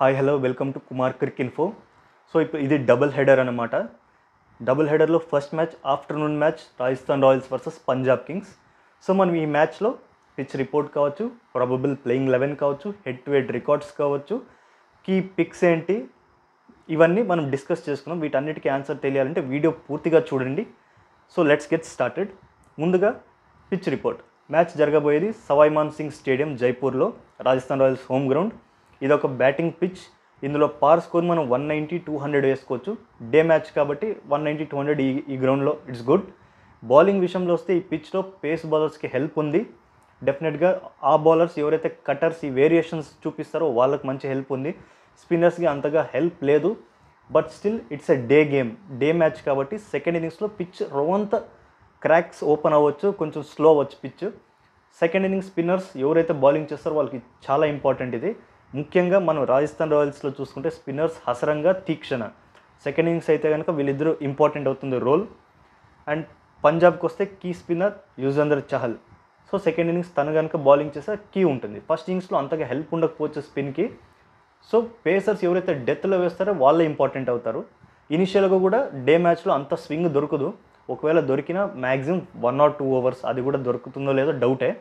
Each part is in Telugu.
Hi hello welcome to Kumar cric info. So ఇప్పుడు ఇది డబుల్ హెడర్ అనమాట. డబుల్ హెడర్లో first match afternoon match Rajasthan Royals versus Punjab Kings. So మనం ఈ మ్యాచ్లో పిచ్ రిపోర్ట్ కావచ్చు, ప్రాబబుల్ ప్లేయింగ్ 11 కావచ్చు, హెడ్ టు హెడ్ రికార్డ్స్ కావచ్చు, కీ పిక్స్ ఏంటి, ఇవన్నీ మనం డిస్కస్ చేసుకున్నాం. వీటన్నిటికీ ఆన్సర్ తెలియాలంటే వీడియో పూర్తిగా చూడండి. So let's get started. ముందుగా పిచ్ రిపోర్ట్. మ్యాచ్ జరగబోయేది సవాయ్ మాన్ సింగ్ స్టేడియం జైపూర్లో, రాజస్థాన్ రాయల్స్ హోమ్ గ్రౌండ్. ఇది ఒక బ్యాటింగ్ పిచ్. ఇందులో పార్ స్కోర్ మనం 190, 200 వేసుకోవచ్చు. డే మ్యాచ్ కాబట్టి 190, 200 ఈ గ్రౌండ్లో ఇట్స్ గుడ్. బౌలింగ్ విషయంలో వస్తే ఈ పిచ్లో పేస్ బౌలర్స్కి హెల్ప్ ఉంది. డెఫినెట్గా ఆ బౌలర్స్ ఎవరైతే కటర్స్ ఈ వేరియేషన్స్ చూపిస్తారో వాళ్ళకి మంచి హెల్ప్ ఉంది. స్పిన్నర్స్కి అంతగా హెల్ప్ లేదు. But still it's a day game, day match కాబట్టి సెకండ్ ఇన్నింగ్స్లో పిచ్ రవంత క్రాక్స్ ఓపెన్ అవ్వచ్చు, కొంచెం స్లో అవ్వచ్చు పిచ్. సెకండ్ ఇన్నింగ్స్ స్పిన్నర్స్ ఎవరైతే బౌలింగ్ చేస్తారో వాళ్ళకి చాలా ఇంపార్టెంట్ ఇది. ముఖ్యంగా మనం రాజస్థాన్ రాయల్స్లో చూసుకుంటే spinners Hasaranga, Theekshana. Second innings అయితే కనుక వీళ్ళిద్దరూ ఇంపార్టెంట్ అవుతుంది రోల్. అండ్ పంజాబ్కి వస్తే key spinner Yuzvendra Chahal. So second innings తను కనుక బౌలింగ్ చేస్తే కీ ఉంటుంది. ఫస్ట్ ఇన్నింగ్స్లో అంతగా హెల్ప్ ఉండకపోవచ్చు స్పిన్కి. సో పేసర్స్ ఎవరైతే డెత్లో వేస్తారో వాళ్ళే ఇంపార్టెంట్ అవుతారు. ఇనిషియల్గా కూడా డే మ్యాచ్లో అంత స్వింగ్ దొరకదు. ఒకవేళ దొరికినా మ్యాక్సిమం 1 or 2 overs, అది కూడా దొరుకుతుందో లేదో డౌటే.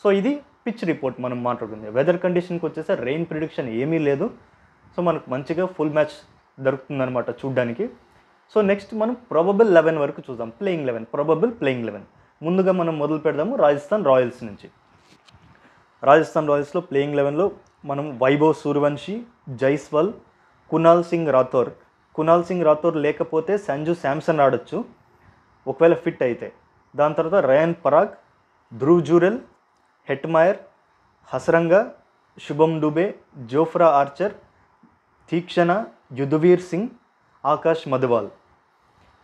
సో ఇది పిచ్ రిపోర్ట్ మనం మాట్లాడుకుంది. వెదర్ కండిషన్కి వచ్చేసి రెయిన్ ప్రిడిక్షన్ ఏమీ లేదు. సో మనకు మంచిగా ఫుల్ మ్యాచ్ దొరుకుతుందన్నమాట చూడ్డానికి. సో నెక్స్ట్ మనం ప్రాబబుల్ 11 వరకు చూద్దాం. Playing 11, probable playing 11. ముందుగా మనం మొదలు పెడదాము రాజస్థాన్ రాయల్స్ నుంచి. రాజస్థాన్ రాయల్స్లో ప్లేయింగ్ 11లో మనం వైభవ్ సూర్యవంశీ, జైస్వాల్, కునాల్ సింగ్ రాథోర్. కునాల్ సింగ్ రాథోర్ లేకపోతే సంజు శాంసన్ ఆడొచ్చు ఒకవేళ ఫిట్ అయితే. దాని తర్వాత Riyan Parag, Dhruv Jurel, Hetmyer, Hasaranga, Shubham Dubey, Jofra Archer, Theekshana, Yudhvir Singh, Akash Madhwal.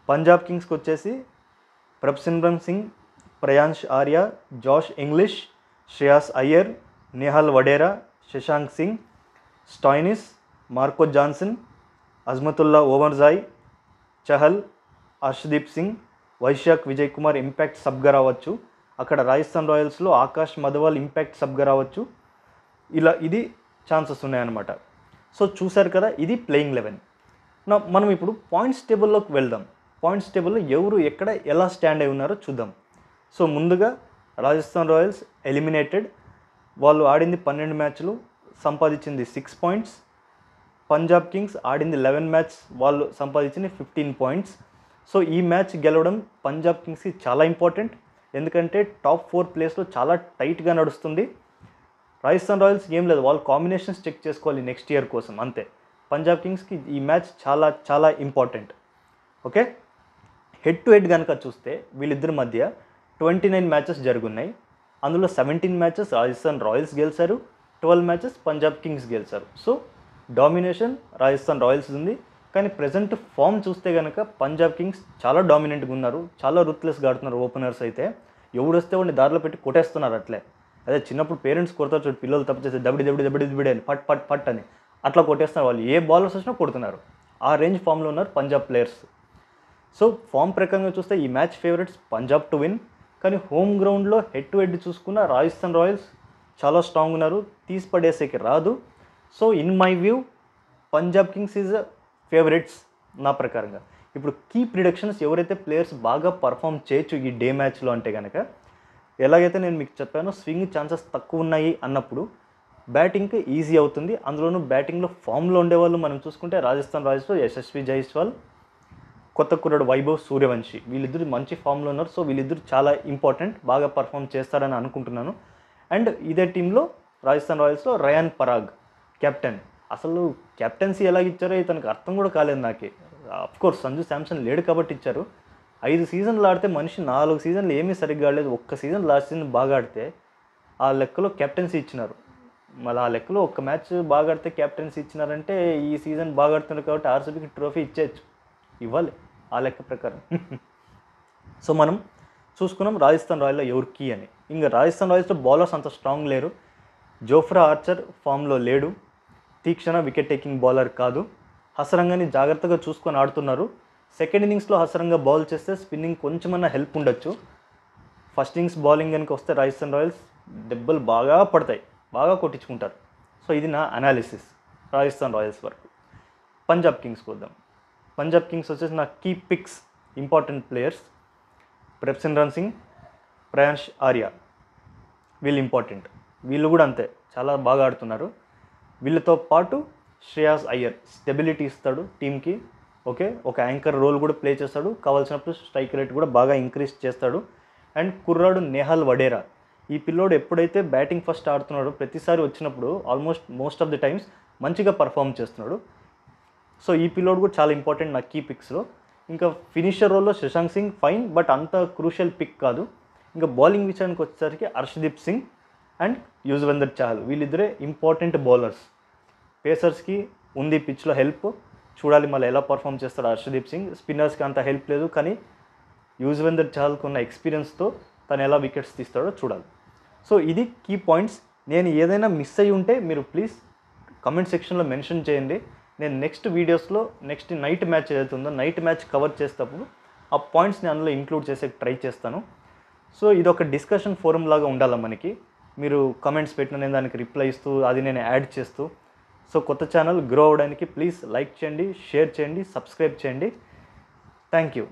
Punjab కింగ్స్కి వచ్చేసి Prabhsimran Singh, Priyansh Arya, Josh Inglis, Shreyas Iyer, Nehal Wadhera, Shashank Singh, Stoinis, Marco Jansen, Azmatullah Omarzai, Chahal, Arshdeep Singh, Vyshak Vijay Kumar impact సబ్గా రావచ్చు. అక్కడ రాజస్థాన్ రాయల్స్లో ఆకాష్ మధువాల్ ఇంపాక్ట్ సబ్గా రావచ్చు. ఇది ఛాన్సెస్ ఉన్నాయన్నమాట. సో చూశారు కదా, ఇది ప్లేయింగ్ 11. మనం ఇప్పుడు పాయింట్స్ టేబుల్లోకి వెళ్దాం. పాయింట్స్ టేబుల్లో ఎవరు ఎక్కడ ఎలా స్టాండ్ అయి ఉన్నారో చూద్దాం. సో ముందుగా రాజస్థాన్ రాయల్స్ ఎలిమినేటెడ్. వాళ్ళు ఆడింది 12 మ్యాచ్లు, సంపాదించింది 6 points. పంజాబ్ కింగ్స్ ఆడింది 11 మ్యాచ్, వాళ్ళు సంపాదించింది 15 points. సో ఈ మ్యాచ్ గెలవడం పంజాబ్ కింగ్స్కి చాలా ఇంపార్టెంట్. ఎందుకంటే టాప్ 4 ప్లేస్లో చాలా టైట్గా నడుస్తుంది. రాజస్థాన్ రాయల్స్ ఏం లేదు, వాళ్ళు కాంబినేషన్స్ చెక్ చేసుకోవాలి నెక్స్ట్ ఇయర్ కోసం, అంతే. పంజాబ్ కింగ్స్కి ఈ మ్యాచ్ చాలా చాలా important. Okay, head to head కనుక చూస్తే వీళ్ళిద్దరి మధ్య 29 మ్యాచెస్ జరుగున్నాయి. అందులో 17 మ్యాచెస్ రాజస్థాన్ రాయల్స్ గెలిచారు, 12 మ్యాచెస్ పంజాబ్ కింగ్స్ గెలిచారు. సో డామినేషన్ రాజస్థాన్ రాయల్స్ ఉంది. కానీ ప్రజెంట్ ఫామ్ చూస్తే కనుక పంజాబ్ కింగ్స్ చాలా డామినెంట్గా ఉన్నారు, చాలా రూత్లెస్గా ఆడుతున్నారు. ఓపెనర్స్ అయితే ఎవడు వస్తే వాడిని దారిలో పెట్టి కొట్టేస్తున్నారు. అట్లే అదే చిన్నప్పుడు పేరెంట్స్ కొడతారు చూడు, పిల్లలు తప్పు చేస్తే దబడి దబడి దబడి దబడి అని పట్ పట్ పట్ అని అట్లా కొట్టేస్తున్నారు. వాళ్ళు ఏ బౌలర్స్ వచ్చినా కొడుతున్నారు. ఆ రేంజ్ ఫామ్లో ఉన్నారు పంజాబ్ ప్లేయర్స్. సో ఫామ్ ప్రకారంగా చూస్తే ఈ match favourites Punjab to win. కానీ హోమ్ గ్రౌండ్లో హెడ్ టు హెడ్ చూసుకున్న రాజస్థాన్ రాయల్స్ చాలా స్ట్రాంగ్ ఉన్నారు, తీసి పడేసేకి రాదు. So in my view Punjab Kings is favourites నా ప్రకారంగా. ఇప్పుడు కీ ప్రిడిక్షన్స్ ఎవరైతే ప్లేయర్స్ బాగా పర్ఫామ్ చేయొచ్చు ఈ డే మ్యాచ్లో అంటే కనుక, ఎలాగైతే నేను మీకు చెప్పానో స్వింగ్ ఛాన్సెస్ తక్కువ ఉన్నాయి అన్నప్పుడు బ్యాటింగ్కి ఈజీ అవుతుంది. అందులోనూ బ్యాటింగ్లో ఫామ్లో ఉండేవాళ్ళు మనం చూసుకుంటే రాజస్థాన్ రాయల్స్లో యశస్వి జైస్వాల్, కొత్త కుర్రాడు వైభవ్ సూర్యవంశీ, వీళ్ళిద్దరు మంచి ఫామ్లో ఉన్నారు. సో వీళ్ళిద్దరు చాలా ఇంపార్టెంట్, బాగా పర్ఫామ్ చేస్తారని అనుకుంటున్నాను. అండ్ ఇదే టీంలో రాజస్థాన్ రాయల్స్లో రయాన్ పరాగ్ కెప్టెన్. అసలు కెప్టెన్సీ ఎలా ఇచ్చారో ఇతనికి అర్థం కూడా కాలేదు నాకే. అఫ్కోర్స్ సంజు శాంసన్ లేడు కాబట్టి ఇచ్చారు. 5 సీజన్లు ఆడితే మనిషి 4 సీజన్లు ఏమీ సరిగ్గా ఆడలేదు. ఒక్క సీజన్ లాస్ట్ సీజన్ బాగా ఆడితే ఆ లెక్కలో కెప్టెన్సీ ఇచ్చినారు. మళ్ళీ ఆ లెక్కలో ఒక్క మ్యాచ్ బాగా ఆడితే కెప్టెన్సీ ఇచ్చినారంటే ఈ సీజన్ బాగా ఆడుతున్నారు కాబట్టి ఆర్సీబీకి ట్రోఫీ ఇచ్చేయచ్చు, ఇవ్వాలి ఆ లెక్క ప్రకారం. సో మనం చూసుకున్నాం రాజస్థాన్ రాయల్లో ఎవరు కీ అని. ఇంకా రాజస్థాన్ రాయల్స్లో బౌలర్స్ అంత స్ట్రాంగ్ లేరు. జోఫ్రా ఆర్చర్ ఫామ్లో లేడు, తీక్షణ వికెట్ టేకింగ్ బౌలర్ కాదు. హసరంగాని జాగ్రత్తగా చూసుకొని ఆడుతున్నారు. సెకండ్ ఇన్నింగ్స్లో హసరంగా బౌల్ చేస్తే స్పిన్నింగ్ కొంచెమన్నా హెల్ప్ ఉండొచ్చు. ఫస్ట్ ఇన్నింగ్స్ బౌలింగ్ కనుక వస్తే రాజస్థాన్ రాయల్స్ దెబ్బలు బాగా పడతాయి, బాగా కొట్టించుకుంటారు. సో ఇది నా అనాలిసిస్. రాజస్థాన్ రాయల్స్ వరకు. పంజాబ్ కింగ్స్కి వద్దాం. పంజాబ్ కింగ్స్ వచ్చేసి నా key picks important players Prabhsimran Singh, Priyansh Arya. వీళ్ళు ఇంపార్టెంట్, వీళ్ళు కూడా అంతే చాలా బాగా ఆడుతున్నారు. వీళ్ళతో పాటు శ్రేయాస్ అయ్యర్ స్టెబిలిటీ ఇస్తాడు టీంకి. ఓకే, ఒక యాంకర్ రోల్ కూడా ప్లే చేస్తాడు, కావాల్సినప్పుడు స్ట్రైక్ రేట్ కూడా బాగా ఇంక్రీజ్ చేస్తాడు. అండ్ కుర్రాడు నేహల్ వడేరా, ఈ పిల్లోడు ఎప్పుడైతే బ్యాటింగ్ ఫస్ట్ ఆడుతున్నాడో ప్రతిసారి వచ్చినప్పుడు మోస్ట్ ఆఫ్ ది టైమ్స్ మంచిగా పర్ఫామ్ చేస్తున్నాడు. సో ఈ పిల్లోడు కూడా చాలా ఇంపార్టెంట్ నా కీ పిక్స్లో. ఇంకా ఫినిషర్ రోల్లో శశాంక్ సింగ్ ఫైన్, బట్ అంత క్రూషియల్ పిక్ కాదు. ఇంకా బౌలింగ్ విషయానికి వచ్చేసరికి హర్షదీప్ సింగ్ అండ్ యుజ్వేంద్ర చాహల్, వీళ్ళిద్దరే ఇంపార్టెంట్ బౌలర్స్. పేసర్స్కి ఉంది పిచ్లో హెల్ప్, చూడాలి మళ్ళీ ఎలా పర్ఫామ్ చేస్తాడు హర్షదీప్ సింగ్. స్పిన్నర్స్కి అంత హెల్ప్ లేదు, కానీ యుజ్వేంద్ర చాహల్కి ఉన్న ఎక్స్పీరియన్స్తో తను ఎలా వికెట్స్ తీస్తాడో చూడాలి. సో ఇది కీ పాయింట్స్. నేను ఏదైనా మిస్ అయ్యి ఉంటే మీరు ప్లీజ్ కమెంట్ సెక్షన్లో మెన్షన్ చేయండి. నేను నెక్స్ట్ వీడియోస్లో నెక్స్ట్ నైట్ మ్యాచ్ ఏదైతే ఉందో నైట్ మ్యాచ్ కవర్ చేసేటప్పుడు ఆ పాయింట్స్ని అందులో ఇంక్లూడ్ చేసే ట్రై చేస్తాను. సో ఇది ఒక డిస్కషన్ ఫోరం లాగా ఉండాలి మనకి. మీరు కమెంట్స్ పెట్టిన నేను దానికి రిప్లై ఇస్తూ అది నేను యాడ్ చేస్తూ. సో కొత్త ఛానల్ గ్రో అవ్వడానికి ప్లీజ్ లైక్ చేయండి, షేర్ చేయండి, సబ్స్క్రైబ్ చేయండి. Thank you.